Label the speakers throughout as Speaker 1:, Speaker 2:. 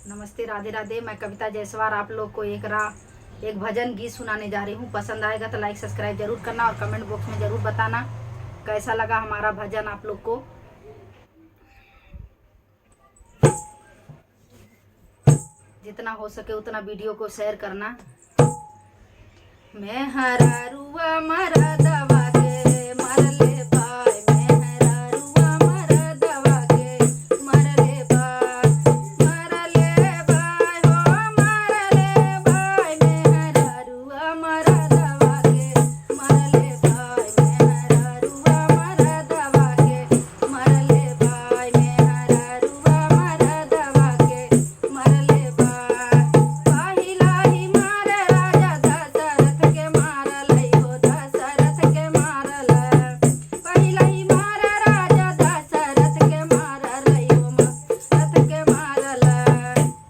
Speaker 1: नमस्ते, राधे राधे। मैं कविता जायसवाल आप लोग को एक भजन गीत सुनाने जा रही हूँ। पसंद आएगा तो लाइक सब्सक्राइब जरूर करना और कमेंट बॉक्स में जरूर बताना कैसा लगा हमारा भजन आप लोग को। जितना हो सके उतना वीडियो को शेयर करना। मैं हरा रुआ मरा दवा के मरले बाय, मैं हरा रुआ मरा दवा के मरले बाय, मरले बाय हो मरले बाय, मैं हरा रुआ मरा दवा के मरले बाय, मैं हरा रुआ मरा दवा के मरले बाय, मैं हरा रुआ मरा दवा के मरले बाय। पहिला ही मार राजा दशरथ के मारल हो, दशरथ के मारल। पहिला ही मार राजा दशरथ के मारल हो, दशरथ के मारल।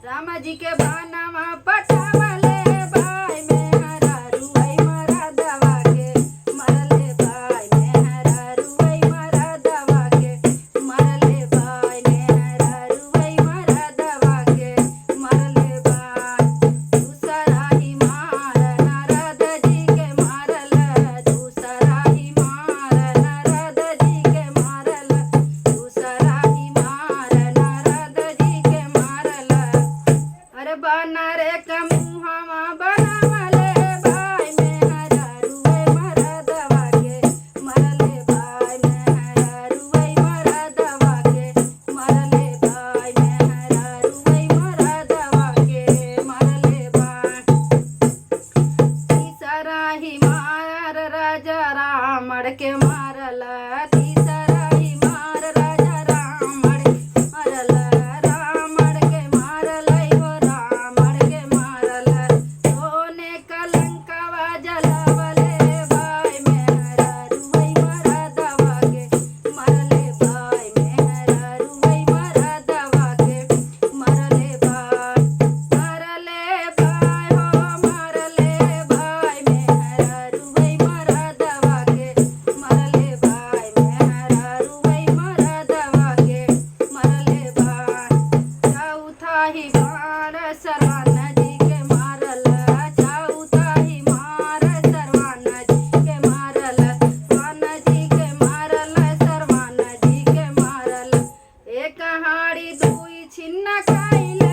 Speaker 1: राम जी के बानमा पटावले बाय, मैं हरा रुई मरा दवा के मरले बाय, मैं हरा रुई मरा दवा के मरले बाय, मैं हरा रुई मरा दवा के मरले बाय। दूसरा ही मार नारद जी के मारल, दूसरा ही मार नारद जी के मारल, दूसरा ही मार नारद जी के मारल। अरे बना रे कमुहवा बनावले बाय, मैं हरा रुई मरा दवा के मरले बाय, मैं हरा रुई मरा दवा के मरले बाय, मैं हरा रुई मरा दवा के मरले बाय। तीसरा ही मार राजा रामड़ के मारल, तीसरा ही मार राजा रामड़ के मारल, रामड़ के मारल हो, रामड़ के मारल। सोने कलंकवा जलावले बाय, मैं हरा रुई मरा दवा के मरले बाय, मैं हरा रुई मरा दवा के मरले बाय, मरले बाय हो मरले बाय, मैं हरा रुई मरा दवा के मरले बाय, मैं हरा रुई मरा दवा के मरले बाय। चौथा ही मार सरवान जी के मारल, चौथा ही मार सरवान जी के मारल, सरवान जी के मारल, सरवान जी के मारल। एक हाड़ी दुई छिन्न खाइले